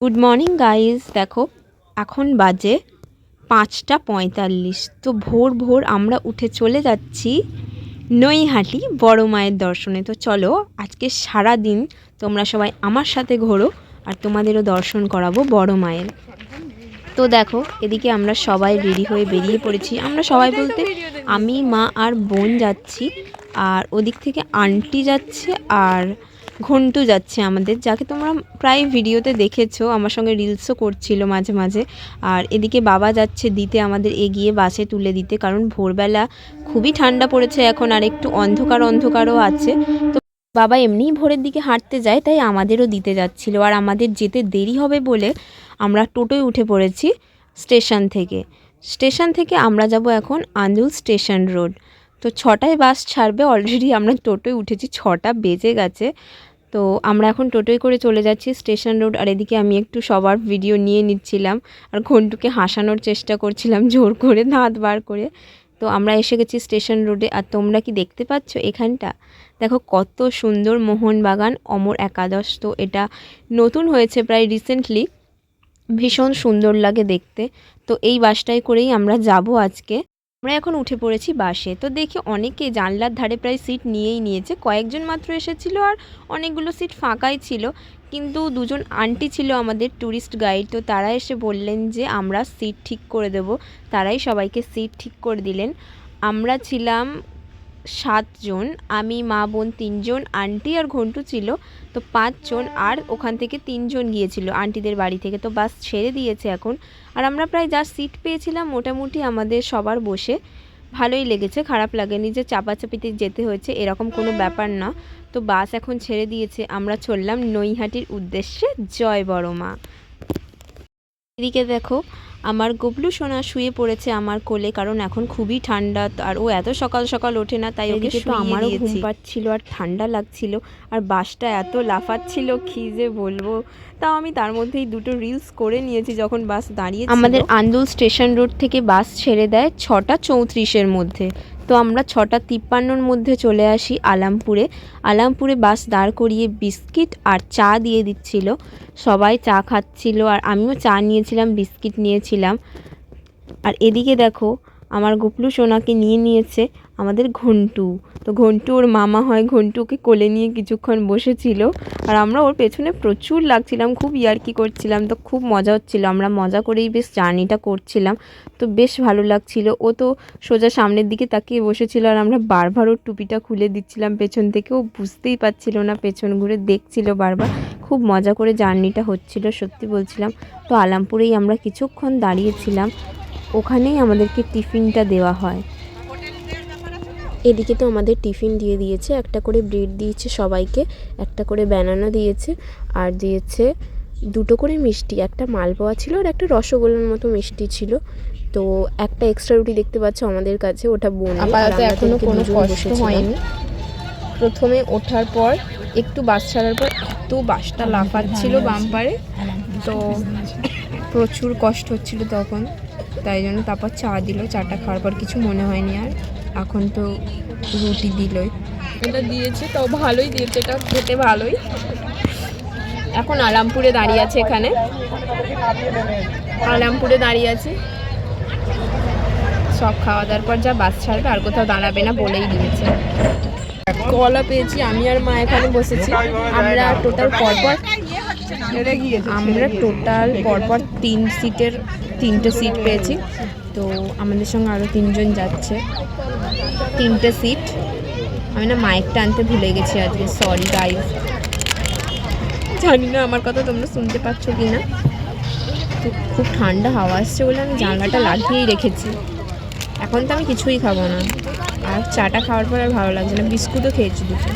Good morning guys. দেখো এখন বাজে 5:45। তো ভোর ভোর আমরা উঠে চলে যাচ্ছি নৈহাটি বড় মায়ের দর্শনে। তো চলো আজকে সারা দিন তোমরা সবাই আমার সাথে ঘোরো আর তোমাদেরও দর্শন করাবো বড় মায়ের। তো দেখো এদিকে আমরা সবাই রেডি হয়ে বেরিয়ে পড়েছি। আমরা সবাই বলতে আমি, মা আর বোন যাচ্ছি, আর ওদিক থেকে আন্টি যাচ্ছে আর ঘন্টু যাচ্ছে আমাদের, যাকে তোমরা প্রায় ভিডিওতে দেখেছো, আমার সঙ্গে রিলসও করছিল মাঝে মাঝে। আর এদিকে বাবা যাচ্ছে দিতে আমাদের এগিয়ে বাসে তুলে দিতে, কারণ ভোরবেলা খুবই ঠান্ডা পড়েছে এখন, আর একটু অন্ধকারও আছে। তো বাবা এমনিই ভোরের দিকে হাঁটতে যায়, তাই আমাদেরও দিতে যাচ্ছিল। আর আমাদের যেতে দেরি হবে বলে আমরা টোটোয় উঠে পড়েছি স্টেশন থেকে আমরা যাব এখন আন্দুল স্টেশন রোড। তো 6টায় বাস ছাড়বে, অলরেডি আমরা টোটোয় উঠেছি, 6টা বেজে গেছে। তো আমরা এখন টোটোয় করে চলে যাচ্ছি স্টেশন রোড। আর এদিকে আমি একটু সবার ভিডিও নিয়ে নিচ্ছিলাম আর ঘন্টুকে হাসানোর চেষ্টা করছিলাম জোর করে দাঁত বার করে। তো আমরা এসে গেছি স্টেশন রোডে। আর তোমরা কি দেখতে পাচ্ছ এখানটা? দেখো কত সুন্দর মোহনবাগান অমর একাদশ। তো এটা নতুন হয়েছে প্রায় রিসেন্টলি, ভীষণ সুন্দর লাগে দেখতে। তো এই বাসটায় করেই আমরা যাব আজকে। আমরা এখন উঠে পড়েছি বাসে। তো দেখি অনেকে জানলার ধারে প্রায় সিট নিয়েই নিয়েছে, কয়েকজন মাত্র এসেছিল আর অনেকগুলো সিট ফাঁকাই ছিল। কিন্তু দুজন আন্টি ছিল আমাদের ট্যুরিস্ট গাইড, তো তারা এসে বললেন যে আমরা সিট ঠিক করে দেব। তারাই সবাইকে সিট ঠিক করে দিলেন। আমরা ছিলাম 7 জন, আমি, মা, বোন 3 জন, আন্টি আর ঘন্টু ছিল, তো 5 জন। আর ওখান থেকে 3 জন গিয়েছিল আন্টিদের বাড়ি থেকে। তো বাস ছেড়ে দিয়েছে এখন। আর আমরা প্রায় যা সিট পেয়েছিলাম মোটামুটি আমাদের সবার বসে ভালোই লেগেছে, খারাপ লাগেনি যে চাপাচাপিতে যেতে হয়েছে, এরকম কোনো ব্যাপার না। তো বাস এখন ছেড়ে দিয়েছে, আমরা চললাম নৈহাটির উদ্দেশ্যে। জয় বড় মা। এদিকে দেখো আমার গবলু সোনা শুয়ে পড়েছে আমার কোলে, কারণ এখন খুবই ঠান্ডা আর ও এত সকাল সকাল ওঠে না, তাই ওকে তো আমারও ঘুম পাচ্ছিল আর ঠান্ডা লাগছিল। আর বাসটা এত লাফাচ্ছিল কি যে বলবো। তাও আমি তার মধ্যেই দুটো রিলস করে নিয়েছি যখন বাস দাঁড়িয়ে। আমাদের আন্দুল স্টেশন রোড থেকে বাস ছেড়ে দেয় 6:34-এর মধ্যে। তো আমরা 6:53-এর মধ্যে চলে আসি আলামপুরে বাস দাঁড় করিয়ে বিস্কিট আর চা দিয়ে দিচ্ছিল। সবাই চা খাচ্ছিল আর আমিও চা নিয়েছিলাম, বিস্কিট নিয়েছিলাম। আর এদিকে দেখো আমার গোপলু সোনাকে নিয়ে নিয়েছে আমাদের ঘন্টু। তো ঘন্টু ওর মামা হয়, ঘন্টুকে কোলে নিয়ে কিছুক্ষণ বসেছিল আর আমরা ওর পেছনে প্রচুর লাগছিলাম, খুব ইয়ার্কি করছিলাম। তো খুব মজা হচ্ছিল, আমরা মজা করেই বেশ জার্নিটা করছিলাম। তো বেশ ভালো লাগছিল। ও তো সোজা সামনের দিকে তাকিয়ে বসেছিল আর আমরা বারবার ওর টুপিটা খুলে দিচ্ছিলাম পেছন থেকে। ও বুঝতেই পারছিল না, পেছন ঘুরে দেখছিল বারবার। খুব মজা করে জার্নিটা হচ্ছিল, সত্যি বলছিলাম। তো আলামপুরেই আমরা কিছুক্ষণ দাঁড়িয়েছিলাম, ওখানেই আমাদেরকে টিফিনটা দেওয়া হয়। এদিকে তো আমাদের টিফিন দিয়ে দিয়েছে, একটা করে ব্রেড দিয়েছে সবাইকে, একটা করে ব্যানানা দিয়েছে, আর দিয়েছে 2টো করে মিষ্টি, একটা মালপোয়া ছিল আর একটা রসগোল্লার মতো মিষ্টি ছিল। তো একটা এক্সট্রা রুটি দেখতে পাচ্ছ আমাদের কাছে, ওটা বোন। আপাতত এখনো কোনো কষ্ট হয়নি। প্রথমে ওঠার পর একটু বাস ছাড়ার পর এত বাসটা লাফাচ্ছিল বাম্পারে, তো প্রচুর কষ্ট হচ্ছিল তখন, তাই জন্য তারপর চা দিল। চাটা খাওয়ার পর কিছু মনে হয়নি। আর এখন তো রুটি দিলই, এটা দিয়েছে, তাও ভালোই দিয়েছে, এটা খেতে ভালোই। এখন আলামপুরে দাঁড়িয়ে আছে, এখানে আলামপুরে দাঁড়িয়ে আছে। সব খাওয়া দাওয়ার পর যা বাস ছাড়বে, আর কোথাও দাঁড়াবে না বলেই দিয়েছে। কলা পেয়েছি, আমি আর মা এখানে বসেছি। আমরা টোটাল পরপর 3 সিট পেয়েছি। তো আমাদের সঙ্গে আরও 3 জন যাচ্ছে, 3টে সিট। আমি না মাইকটা আনতে ভুলে গেছি আজকে, সরি গাইজ। জানি না আমার কথা তোমরা শুনতে পাচ্ছ কি না। তো খুব ঠান্ডা হাওয়া আসছে বলে আমি জানলাটা লাগিয়েই রেখেছি। এখন তো আমি কিছুই খাবো না, আর চাটা খাওয়ার পর আর ভালো লাগছে না। বিস্কুটও খেয়েছি 2টো,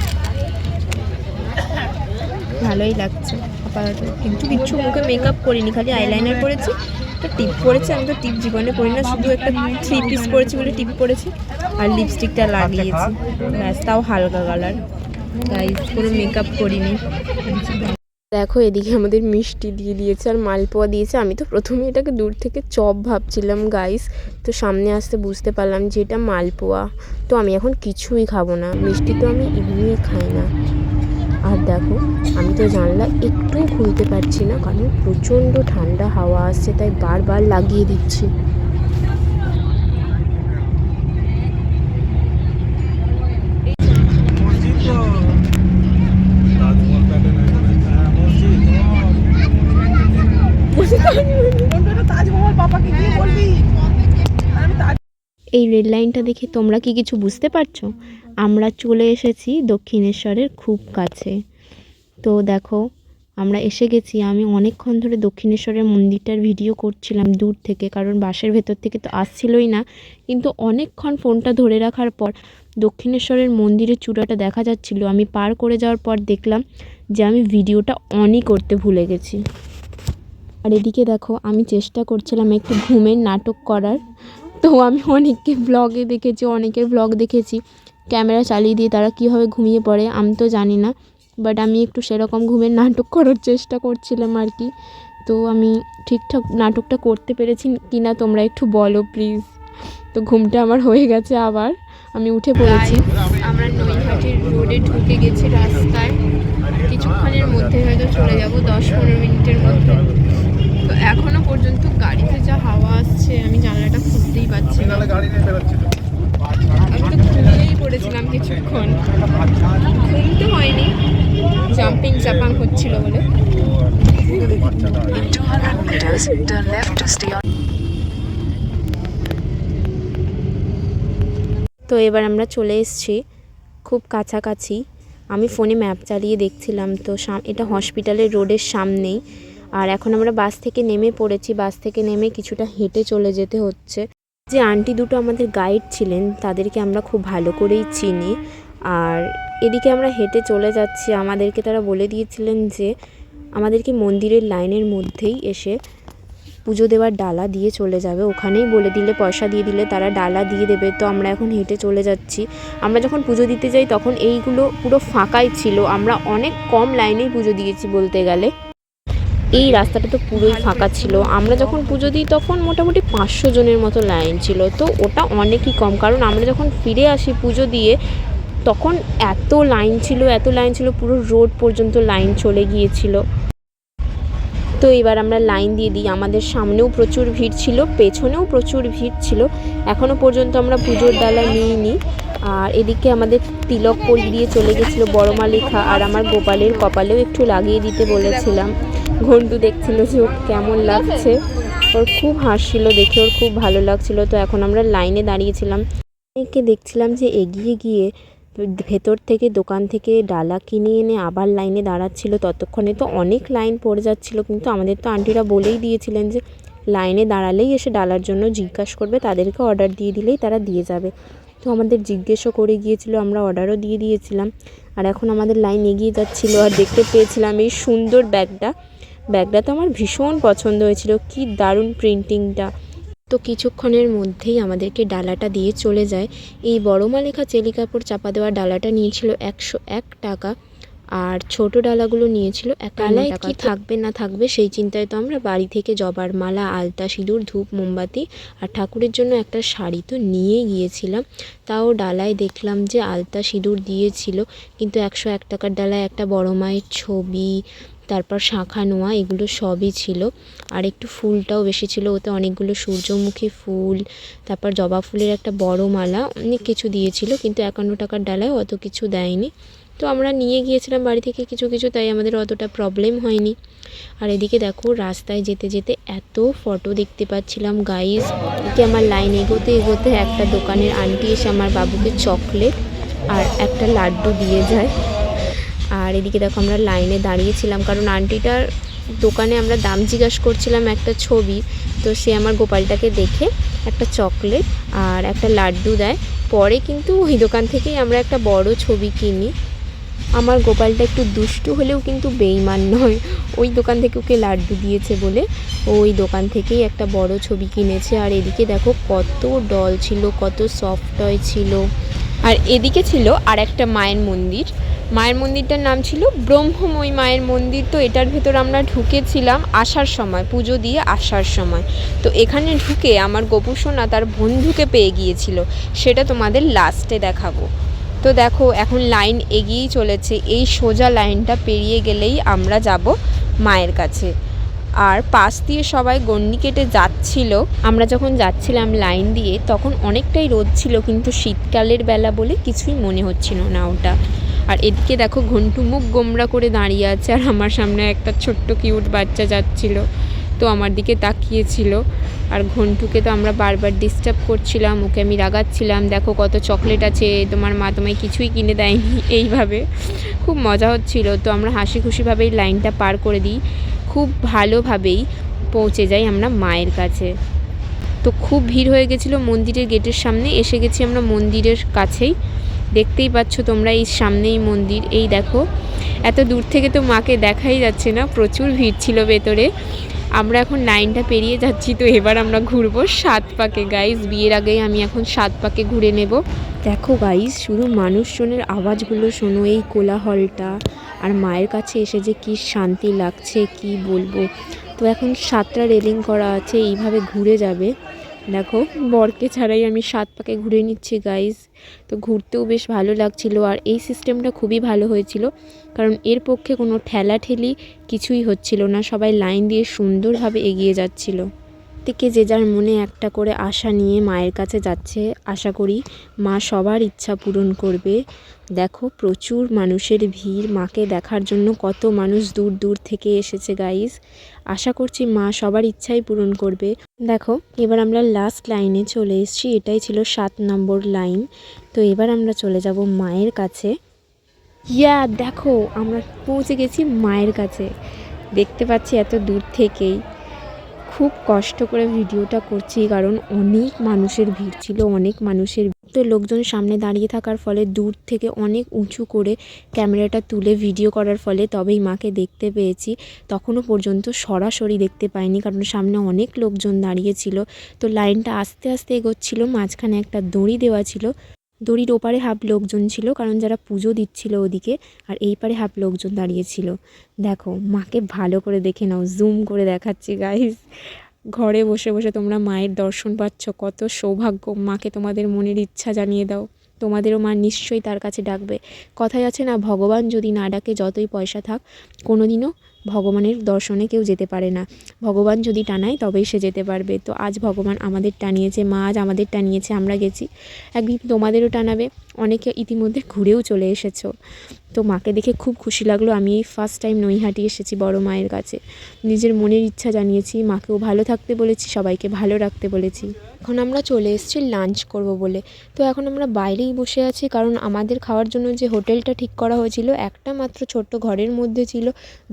ভালোই লাগছে আপাতত। কিন্তু কিচ্ছু মুখে মেকআপ করিনি, খালি আইলাইনার পরেছি, একটা টিপ পরেছি। আমি তো টিপ জীবনে পরি না, শুধু একটা 3 পিস পরেছি বলে টিপ পরেছি, আর লিপস্টিকটা লাগিয়েছি ব্যাস, তাও হালকা কালার। গাইস কোনো মেকআপ করিনি। দেখো এদিকে আমাদের মিষ্টি দিয়ে দিয়েছে আর মালপোয়া দিয়েছে। আমি তো প্রথমে এটাকে দূর থেকে চপ ভাবছিলাম গাইস, তো সামনে আসতে বুঝতে পারলাম যে এটা মালপোয়া। তো আমি এখন কিছুই খাবো না, মিষ্টি তো আমি এমনিই খাই না। আর দেখো আমি তো জানলা একটুও খুলতে পারছি না, কারণ প্রচণ্ড ঠান্ডা হাওয়া আসছে, তাই বারবার লাগিয়ে দিচ্ছি। এই রেল লাইনটা দেখে তোমরা কি কিছু বুঝতে পারছো? আমরা চলে এসেছি দক্ষিণেশ্বরের খুব কাছে। তো দেখো আমরা এসে গেছি। আমি অনেকক্ষণ ধরে দক্ষিণেশ্বরের মন্দিরটার ভিডিও করছিলাম দূর থেকে, কারণ বাসের ভেতর থেকে তো আসছিলই না। কিন্তু অনেকক্ষণ ফোনটা ধরে রাখার পর দক্ষিণেশ্বরের মন্দিরের চূড়াটা দেখা যাচ্ছিল। আমি পার করে যাওয়ার পর দেখলাম যে আমি ভিডিওটা অনই করতে ভুলে গেছি। আর এদিকে দেখো আমি চেষ্টা করছিলাম একটু ঘুমের নাটক করার। তো আমি অনেকের ব্লগ দেখেছি ক্যামেরা চালিয়ে দিয়ে তারা কীভাবে ঘুমিয়ে পড়ে, আমি তো জানি না, বাট আমি একটু সেরকম ঘুমের নাটক করার চেষ্টা করছিলাম আর কি। তো আমি ঠিকঠাক নাটকটা করতে পেরেছি কি না তোমরা একটু বলো প্লিজ। তো ঘুমটা আমার হয়ে গেছে, আবার আমি উঠে পড়েছি। আমরা নৈহাটির রোডে ঢুকে গেছি রাস্তায়। কিছুক্ষণের মধ্যে হয়তো চলে যাব, 10-15 মিনিটের মধ্যে। তো এখনো পর্যন্ত গাড়িতে যা হাওয়া আসছে, আমি জানলাটা খুলতেই পারছি না। আমি তো ঘুমিয়েই পড়েছিলাম কিছুক্ষণ, ঘুম তো হয়নি, জাম্পাং হচ্ছিল বলে। তো এবার আমরা চলে এসেছি খুব কাছাকাছি। আমি ফোনে ম্যাপ চালিয়ে দেখছিলাম, তো এটা হসপিটালের রোডের সামনেই। আর এখন আমরা বাস থেকে নেমে পড়েছি। বাস থেকে নেমে কিছুটা হেঁটে চলে যেতে হচ্ছে। যে আন্টি দুটো আমাদের গাইড ছিলেন তাদেরকে আমরা খুব ভালো করেই চিনি। আর এদিকে আমরা হেঁটে চলে যাচ্ছি। আমাদেরকে তারা বলে দিয়েছিলেন যে আমাদেরকে মন্দিরের লাইনের মধ্যেই এসে পুজো দেওয়ার ডালা দিয়ে চলে যাবে, ওখানেই বলে দিলে, পয়সা দিয়ে দিলে তারা ডালা দিয়ে দেবে। তো আমরা এখন হেঁটে চলে যাচ্ছি। আমরা যখন পুজো দিতে যাই তখন এইগুলো পুরো ফাঁকাই ছিল, আমরা অনেক কম লাইনেই পুজো দিয়েছি বলতে গেলে। এই রাস্তাটা তো পুরোই ফাঁকা ছিল। আমরা যখন পুজো দিই তখন মোটামুটি 500 জনের মতো লাইন ছিল, তো ওটা অনেকই কম। কারণ আমরা যখন ফিরে আসি পুজো দিয়ে তখন এত লাইন ছিল, পুরো রোড পর্যন্ত লাইন চলে গিয়েছিল। তো এবার আমরা লাইন দিয়ে দিই। আমাদের সামনেও প্রচুর ভিড় ছিল, পেছনেও প্রচুর ভিড় ছিল। এখনও পর্যন্ত আমরা পুজোর ডালা নিইনি। আর এদিকে আমাদের তিলক পরিয়ে দিয়ে চলে গেছিলো বড়মা লেখা, আর আমার গোপালের কপালেও একটু লাগিয়ে দিতে বলেছিলাম। ঘন্টু দেখছিল যে ওর কেমন লাগছে, ওর খুব হাসছিল দেখে, ওর খুব ভালো লাগছিল। তো এখন আমরা লাইনে দাঁড়িয়েছিলাম। অনেকে দেখছিলাম যে এগিয়ে গিয়ে ভেতর থেকে দোকান থেকে ডালা কিনে এনে আবার লাইনে দাঁড়াচ্ছিল। ততক্ষণে তো অনেক লাইন পড়ে যাচ্ছিল, কিন্তু আমাদের তো আন্টিরা বলেই দিয়েছিলেন যে লাইনে দাঁড়ালেই এসে ডালার জন্য জিজ্ঞাসা করবে, তাদেরকে অর্ডার দিয়ে দিলেই তারা দিয়ে যাবে। তো আমাদের জিজ্ঞেসও করে গিয়েছিল, আমরা অর্ডারও দিয়ে দিয়েছিলাম। আর এখন আমাদের লাইন এগিয়ে যাচ্ছিলো। আর দেখতে পেয়েছিলাম এই সুন্দর ব্যাগটা তো আমার ভীষণ পছন্দ হয়েছিল, কি দারুণ প্রিন্টিংটা। তো কিছুক্ষণের মধ্যেই আমাদেরকে ডালাটা দিয়ে চলে যায়। এই বড়মা লেখা চেলি কাপড় চাপা দেওয়া ডালাটা নিয়েছিল 101 টাকা, আর ছোট ডালাগুলো নিয়েছিল 51 টাকা। কি থাকবে না থাকবে সেই চিন্তায় তো আমরা বাড়ি থেকে জবার মালা, আলতা, সিঁদুর, ধূপ, মোমবাতি আর ঠাকুরের জন্য একটা শাড়ি তো নিয়ে গিয়েছিলাম। তাও ডালায় দেখলাম যে আলতা সিঁদুর দিয়েছিল, কিন্তু 101 টাকার ডালায় একটা বড় মায়ের ছবি, তারপর শাঁখা নোয়া এগুলো সবই ছিল। আর একটু ফুলটাও বেশি ছিল, ওতে অনেকগুলো সূর্যমুখী ফুল, তারপর জবা ফুলের একটা বড় মালা, অনেক কিছু দিয়েছিল। কিন্তু 51 টাকার ডালায় অত কিছু দেয়নি। তো আমরা নিয়ে গিয়েছিলাম বাড়ি থেকে কিছু কিছু, তাই আমাদের অতটা প্রবলেম হয়নি। আর এদিকে দেখো রাস্তায় যেতে যেতে এত ফটো দেখতে পাচ্ছিলাম গাইজ। এদিকে আমার লাইন এগোতে এগোতে একটা দোকানের আন্টি এসে আমার বাবুকে চকলেট আর একটা লাড্ডু দিয়ে যায়। আর এদিকে দেখো আমরা লাইনে দাঁড়িয়েছিলাম, কারণ আন্টিটার দোকানে আমরা দাম জিজ্ঞাসা করছিলাম একটা ছবি। তো সে আমার গোপালটাকে দেখে একটা চকলেট আর একটা লাড্ডু দেয়। পরে কিন্তু ওই দোকান থেকেই আমরা একটা বড় ছবি কিনি। আমার গোপালটা একটু দুষ্টু হলেও কিন্তু বেইমান নয়, ওই দোকান থেকে ওকে লাড্ডু দিয়েছে বলে ওই দোকান থেকেই একটা বড় ছবি কিনেছে। আর এদিকে দেখো কত ডল ছিল, কত সফট টয় ছিল। আর এদিকে ছিল আর একটা মায়ের মন্দিরটার নাম ছিল ব্রহ্মময়ী মায়ের মন্দির। তো এটার ভেতর আমরা ঢুকেছিলাম আসার সময়, পুজো দিয়ে আসার সময়। তো এখানে ঢুকে আমার গোপু সোনা তার বন্ধুকে পেয়ে গিয়েছিল, সেটা তোমাদের লাস্টে দেখাবো। তো দেখো এখন লাইন এগিয়েই চলেছে, এই সোজা লাইনটা পেরিয়ে গেলেই আমরা যাব মায়ের কাছে। আর পাশ দিয়ে সবাই গন্ডি কেটে যাচ্ছিল। আমরা যখন যাচ্ছিলাম লাইন দিয়ে তখন অনেকটাই রোদ ছিল, কিন্তু শীতকালের বেলা বলে কিছুই মনে হচ্ছিল না ওটা। আর এদিকে দেখো ঘন্টু মুখ গোমরা করে দাঁড়িয়ে আছে, আর আমার সামনে একটা ছোট্ট কিউট বাচ্চা যাচ্ছিল, তো আমার দিকে তাকিয়েছিল। আর ঘন্টুকে তো আমরা বারবার ডিস্টার্ব করছিলাম, ওকে আমি রাগাচ্ছিলাম, দেখো কত চকলেট আছে, তোমার মা তোমায় কিছুই কিনে দেয়নি, এইভাবে খুব মজা হচ্ছিল। তো আমরা হাসি খুশিভাবেই লাইনটা পার করে দিই, খুব ভালোভাবেই পৌঁছে যাই আমরা মায়ের কাছে। তো খুব ভিড় হয়ে গেছিলো মন্দিরের গেটের সামনে, এসে গেছি আমরা মন্দিরের কাছেই। দেখতেই পাচ্ছ তোমরা, এই সামনেই মন্দির। এই দেখো, এত দূর থেকে তো মাকে দেখাই যাচ্ছে না, প্রচুর ভিড় ছিল ভেতরে। আমরা এখন লাইনটা পেরিয়ে যাচ্ছি, তো এবার আমরা ঘুরবো 7 পাকে গাইস। বিয়ের আগেই আমি এখন 7 পাকে ঘুরে নেব। দেখো গাইস, শুধু মানুষজনের আওয়াজগুলো শোনো, এই কোলাহলটা, আর মায়ের কাছে এসে যে কি শান্তি লাগছে কি বলবো। তো এখন 7টা রেলিং করা আছে, এইভাবে ঘুরে যাবে। দেখো বরকে ছাড়াই আমি 7 পাকে ঘুরে নিচ্ছি গাইস। তো ঘুরতেও বেশ ভালো লাগছিল, আর এই সিস্টেমটা খুবই ভালো হয়েছিল, কারণ এর পক্ষে কোনো ঠেলাঠেলি কিছুই হচ্ছিল না, সবাই লাইন দিয়ে সুন্দরভাবে এগিয়ে যাচ্ছিল। থেকে যে যার মনে একটা করে আশা নিয়ে মায়ের কাছে যাচ্ছে, আশা করি মা সবার ইচ্ছা পূরণ করবে। দেখো প্রচুর মানুষের ভিড়, মাকে দেখার জন্য কত মানুষ দূর দূর থেকে এসেছে গাইস। আশা করছি মা সবার ইচ্ছাই পূরণ করবে। দেখো এবার আমরা লাস্ট লাইনে চলে এসেছি, এটাই ছিল 7 নম্বর লাইন। তো এবার আমরা চলে যাব মায়ের কাছে। দেখো আমরা পৌঁছে গেছি মায়ের কাছে, দেখতে পাচ্ছি এত দূর থেকেই। খুব কষ্ট করে ভিডিওটা করছি, কারণ অনেক মানুষের ভিড় ছিল, অনেক মানুষের। তো লোকজন সামনে দাঁড়িয়ে থাকার ফলে দূর থেকে অনেক উঁচু করে ক্যামেরাটা তুলে ভিডিও করার ফলে তবেই মাকে দেখতে পেয়েছি। তখনও পর্যন্ত সরাসরি দেখতে পাইনি, কারণ সামনে অনেক লোকজন দাঁড়িয়েছিল। তো লাইনটা আস্তে আস্তে এগোচ্ছিল, মাঝখানে একটা দড়ি দেওয়া ছিল, দড়ির ওপারে হাফ লোকজন ছিল, কারণ যারা পুজো দিচ্ছিল ওদিকে, আর এই পারে হাফ লোকজন দাঁড়িয়েছিল। দেখো মাকে ভালো করে দেখে নাও, জুম করে দেখাচ্ছি গাইস। ঘরে বসে বসে তোমরা মায়ের দর্শন পাচ্ছ, কত সৌভাগ্য। মাকে তোমাদের মনের ইচ্ছা জানিয়ে দাও, তোমাদেরও মা নিশ্চয়ই তার কাছে ডাকবে। কথায় আছে না, ভগবান যদি না ডাকে যতই পয়সা থাক, কোনোদিনও ভগবানের দর্শনে কেউ যেতে পারে না। ভগবান যদি টানায় তবেই সে যেতে পারবে। তো আজ ভগবান আমাদের টানিয়েছে, মা আজ আমাদের টানিয়েছে, আমরা গেছি, একদিন তোমাদেরও টানাবে। অনেকে ইতিমধ্যে ঘুরেও চলে এসেছো। তো মাকে দেখে খুব খুশি লাগলো। আমি এই ফার্স্ট টাইম নৈহাটি এসেছি বড় মায়ের কাছে, নিজের মনের ইচ্ছা জানিয়েছি, মাকেও ভালো থাকতে বলেছি, সবাইকে ভালো রাখতে বলেছি। এখন আমরা চলে এসেছি লাঞ্চ করব বলে। তো এখন আমরা বাইরেই বসে আছি, কারণ আমাদের খাওয়ার জন্য যে হোটেলটা ঠিক করা হয়েছিল একটা মাত্র ছোট্ট ঘরের মধ্যে ছিল,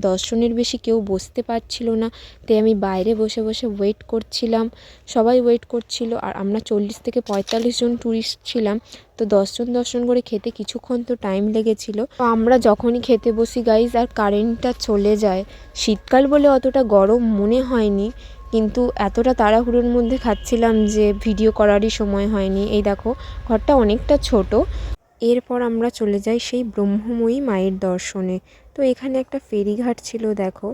10 জনের বেশি কেউ বসতে পারছিল না। তাই আমি বাইরে বসে বসে ওয়েট করছিলাম, সবাই ওয়েট করছিল। আর আমরা 40 থেকে 45 জন ট্যুরিস্ট ছিলাম, তো 10 জন করে খেতে কিছুক্ষণ তো টাইম লেগেছিল। তো আমরা যখনই খেতে বসি গাইজ, আর কারেন্টটা চলে যায়। শীতকাল বলে অতটা গরম মনে হয়নি, কিন্তু এতটা তাড়াহুড়োর মধ্যে খাচ্ছিলাম যে ভিডিও করারই সময় হয়নি। এই দেখো ঘরটা অনেকটা ছোট। এরপর আমরা চলে যাই সেই ব্রহ্মময়ী মায়ের দর্শনে। তো এখানে একটা ফেরিঘাট ছিল দেখো।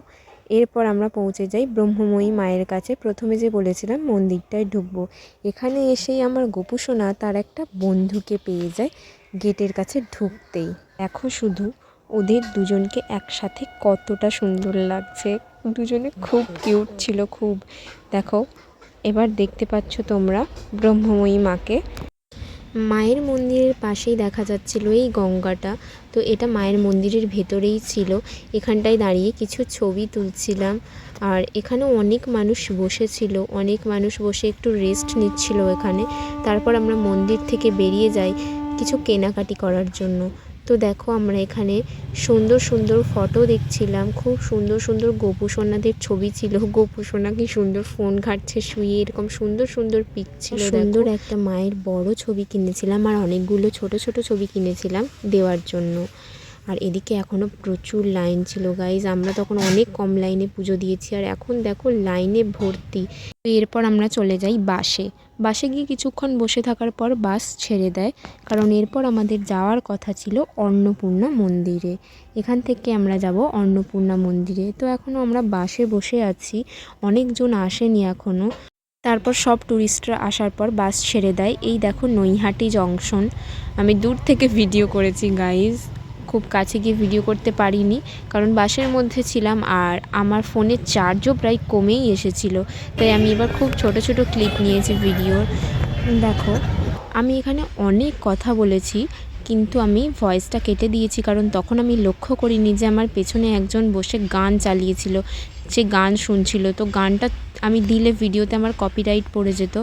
এরপর আমরা পৌঁছে যাই ব্রহ্মময়ী মায়ের কাছে। প্রথমে যে বলেছিলাম মন্দিরটায় ঢুকবো, এখানে এসেই আমার গোপুসোনা তার একটা বন্ধুকে পেয়ে যায় গেটের কাছে ঢুকতেই। দেখো শুধু ওদের দুজনকে একসাথে কতটা সুন্দর লাগছে, দুজনে খুব কিউট ছিল খুব। দেখো এবার দেখতে পাচ্ছ তোমরা ব্রহ্মময়ী মাকে। মায়ের মন্দিরের পাশেই দেখা যাচ্ছিল এই গঙ্গাটা। তো এটা মায়ের মন্দিরের ভেতরেই ছিল, এখানটায় দাঁড়িয়ে কিছু ছবি তুলছিলাম। আর এখানেও অনেক মানুষ বসেছিল, অনেক মানুষ বসে একটু রেস্ট নিচ্ছিল এখানে। তারপর আমরা মন্দির থেকে বেরিয়ে যাই কিছু কেনাকাটি করার জন্য। তো দেখো আমরা এখানে সুন্দর সুন্দর ফটো দেখছিলাম, খুব সুন্দর সুন্দর গোপুসোনাদের ছবি ছিল। গোপুসোনা কি সুন্দর ফোন ঘাঁটছে শুয়ে, এরকম সুন্দর সুন্দর পিক ছিল। সুন্দর একটা মায়ের বড় ছবি কিনেছিলাম, আর অনেকগুলো ছোট ছোট ছবি কিনেছিলাম দেওয়ার জন্য। আর এদিকে এখনও প্রচুর লাইন ছিল গাইজ, আমরা তখন অনেক কম লাইনে পুজো দিয়েছি, আর এখন দেখো লাইনে ভর্তি। এরপর আমরা চলে যাই বাসে। বাসে গিয়ে কিছুক্ষণ বসে থাকার পর বাস ছেড়ে দেয়, কারণ এরপর আমাদের যাওয়ার কথা ছিল অন্নপূর্ণা মন্দিরে। এখান থেকে আমরা যাব অন্নপূর্ণা মন্দিরে। তো এখনও আমরা বাসে বসে আছি, অনেকজন আসেনি এখনও। তারপর সব ট্যুরিস্টরা আসার পর বাস ছেড়ে দেয়। এই দেখো নৈহাটি জংশন। আমি দূর থেকে ভিডিও করেছি গাইজ, খুব কাছে গিয়ে ভিডিও করতে পারিনি কারণ বাসের মধ্যে ছিলাম আর আমার ফোনের চার্জও প্রায় কমেই এসেছিলো, তাই আমি এবার খুব ছোট ছোট ক্লিপ নিয়েছি ভিডিওর। দেখো আমি এখানে অনেক কথা বলেছি কিন্তু আমি ভয়েসটা কেটে দিয়েছি কারণ তখন আমি লক্ষ্য করিনি যে আমার পেছনে একজন বসে গান চালিয়েছিল, সে গান শুনছিল। তো গানটা আমি দিলে ভিডিওতে আমার কপিরাইট পড়ে যেত।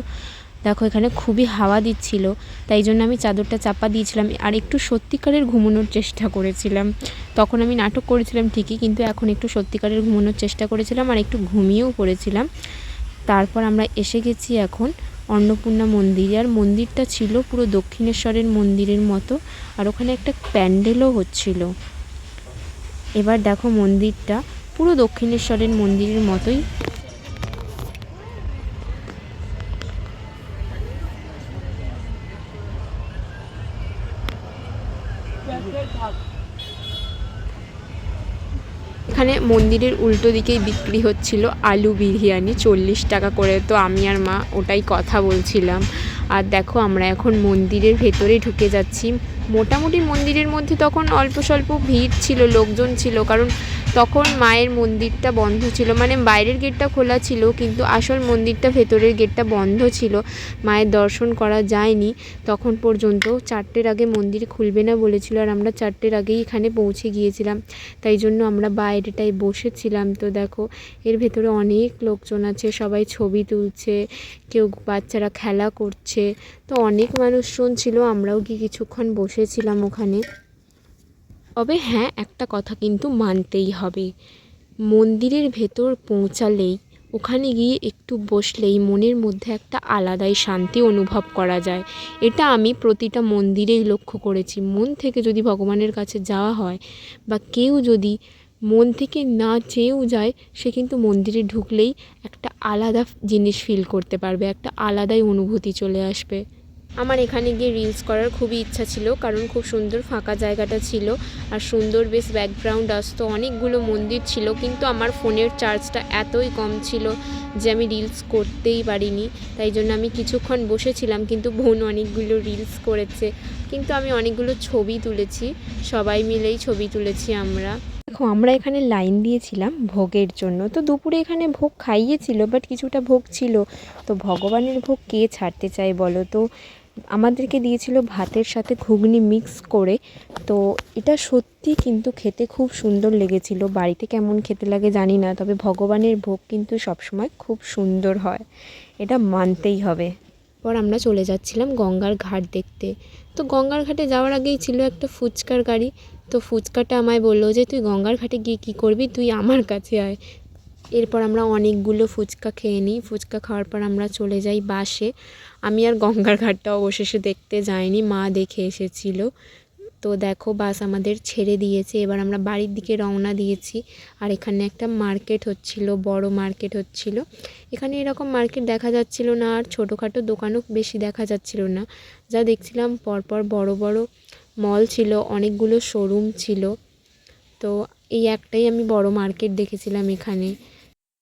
দেখো এখানে খুবই হাওয়া দিচ্ছিল, তাই জন্য আমি চাদরটা চাপা দিয়েছিলাম আর একটু সত্যিকারের ঘুমানোর চেষ্টা করেছিলাম। তখন আমি নাটক করেছিলাম ঠিকই, কিন্তু এখন একটু সত্যিকারের ঘুমানোর চেষ্টা করেছিলাম আর একটু ঘুমিয়েও পড়েছিলাম। তারপর আমরা এসে গেছি এখন অন্নপূর্ণা মন্দিরে। আর মন্দিরটা ছিল পুরো দক্ষিণেশ্বরের মন্দিরের মতো আর ওখানে একটা প্যান্ডেলও হচ্ছিল। এবার দেখো মন্দিরটা পুরো দক্ষিণেশ্বরের মন্দিরের মতোই। এখানে মন্দিরের উল্টো দিকেই বিক্রি হচ্ছিল আলু বিরিয়ানি 40 টাকা করে। তো আমি আর মা ওটাই কথা বলছিলাম। আর দেখো আমরা এখন মন্দিরের ভেতরে ঢুকে যাচ্ছি। মোটামুটি মন্দিরের মধ্যে তখন অল্প স্বল্প ভিড় ছিল, লোকজন ছিল, কারণ তখন মায়ের মন্দিরটা বন্ধ ছিল, মানে বাইরের গেটটা খোলা ছিল কিন্তু আসল মন্দিরটা ভেতরের গেটটা বন্ধ ছিল, মায়ের দর্শন করা যায়নি তখন পর্যন্ত। 4টের আগে মন্দির খুলবে না বলেছিল আর আমরা 4টের আগেই এখানে পৌঁছে গিয়েছিলাম, তাই জন্য আমরা বাইরেটায় বসেছিলাম। তো দেখো এর ভেতরে অনেক লোকজন আছে, সবাই ছবি তুলছে, কেউ বাচ্চারা খেলা করছে, তো অনেক মানুষজন ছিল। আমরাও গিয়ে কিছুক্ষণ বসেছিলাম ওখানে। তবে হ্যাঁ, একটা কথা কিন্তু মানতেই হবে, মন্দিরের ভেতর পৌঁছালেই ওখানে গিয়ে একটু বসলেই মনের মধ্যে একটা আলাদাই শান্তি অনুভব করা যায়। এটা আমি প্রতিটা মন্দিরেই লক্ষ্য করেছি। মন থেকে যদি ভগবানের কাছে যাওয়া হয় বা কেউ যদি মন থেকে না চেয়েও যায়, সে কিন্তু মন্দিরে ঢুকলেই একটা আলাদা জিনিস ফিল করতে পারবে, একটা আলাদাই অনুভূতি চলে আসবে। আমার এখানে গিয়ে রিলস করার খুবই ইচ্ছা ছিল কারণ খুব সুন্দর ফাঁকা জায়গাটা ছিল আর সুন্দর বেশ ব্যাকগ্রাউন্ড আসতো, অনেকগুলো মন্দির ছিল, কিন্তু আমার ফোনের চার্জটা এতই কম ছিল যে আমি রিলস করতেই পারিনি। তাই জন্য আমি কিছুক্ষণ বসেছিলাম, কিন্তু বোন অনেকগুলো রিলস করেছে, কিন্তু আমি অনেকগুলো ছবি তুলেছি, সবাই মিলেই ছবি তুলেছি আমরা। দেখো আমরা এখানে লাইন দিয়েছিলাম ভোগের জন্য। তো দুপুরে এখানে ভোগ খাইয়েছিল, বাট কিছুটা ভোগ ছিল, তো ভগবানের ভোগ কে ছাড়তে চায় বলো। তো আমাদেরকে দিয়েছিল ভাতের সাথে ঘুগনি মিক্স করে। তো এটা সত্যি কিন্তু খেতে খুব সুন্দর লেগেছিল। বাড়িতে কেমন খেতে লাগে জানি না, তবে ভগবানের ভোগ কিন্তু সবসময় খুব সুন্দর হয়, এটা মানতেই হবে। পর আমরা চলে যাচ্ছিলাম গঙ্গার ঘাট দেখতে। তো গঙ্গার ঘাটে যাওয়ার আগেই ছিল একটা ফুচকার গাড়ি। তো ফুচকাটা আমায় বললো যে তুই গঙ্গার ঘাটে গিয়ে কী করবি, তুই আমার কাছে আয়। এরপর আমরা অনেকগুলো ফুচকা খেয়ে নিই। ফুচকা খাওয়ার পর আমরা চলে যাই বাসে। আমি আর গঙ্গার ঘাটটা অবশেষে দেখতে যাইনি, মা দেখে এসেছিল। তো দেখো বাস আমাদের ছেড়ে দিয়েছে, এবার আমরা বাড়ির দিকে রওনা দিয়েছি। আর এখানে একটা মার্কেট হচ্ছিল, বড় মার্কেট হচ্ছিল। এখানে এরকম মার্কেট দেখা যাচ্ছিল না, আর ছোটোখাটো দোকানও বেশি দেখা যাচ্ছিল না। যা দেখছিলাম পরপর বড় বড় মল ছিল, অনেকগুলো শোরুম ছিল। তো এই একটাই আমি বড় মার্কেট দেখেছিলাম এখানে।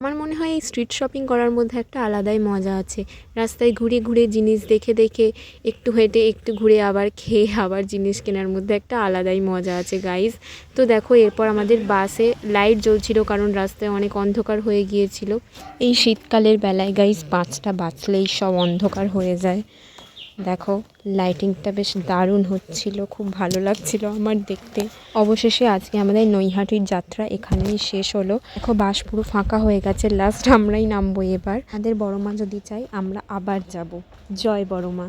আমার মনে হয় এই স্ট্রিট শপিং করার মধ্যে একটা আলাদাই মজা আছে। রাস্তায় ঘুরে ঘুরে জিনিস দেখে দেখে, একটু হেঁটে একটু ঘুরে আবার খেয়ে আবার জিনিস কেনার মধ্যে একটা আলাদাই মজা আছে গাইজ। তো দেখো এরপর আমাদের বাসে লাইট জ্বলছিল কারণ রাস্তায় অনেক অন্ধকার হয়ে গিয়েছিল। এই শীতকালের বেলায় গাইজ 5টা বাজলেই সব অন্ধকার হয়ে যায়। দেখো লাইটিংটা বেশ দারুণ হচ্ছিল, খুব ভালো লাগছিল আমার দেখতে। অবশেষে আজকে আমাদের নৈহাটির যাত্রা এখানেই শেষ হলো। দেখো বাস পুরো ফাঁকা হয়ে গেছে, লাস্ট আমরাই নামবো এবার। আমাদের বড় মা যদি চাই আমরা আবার যাব। জয় বড় মা।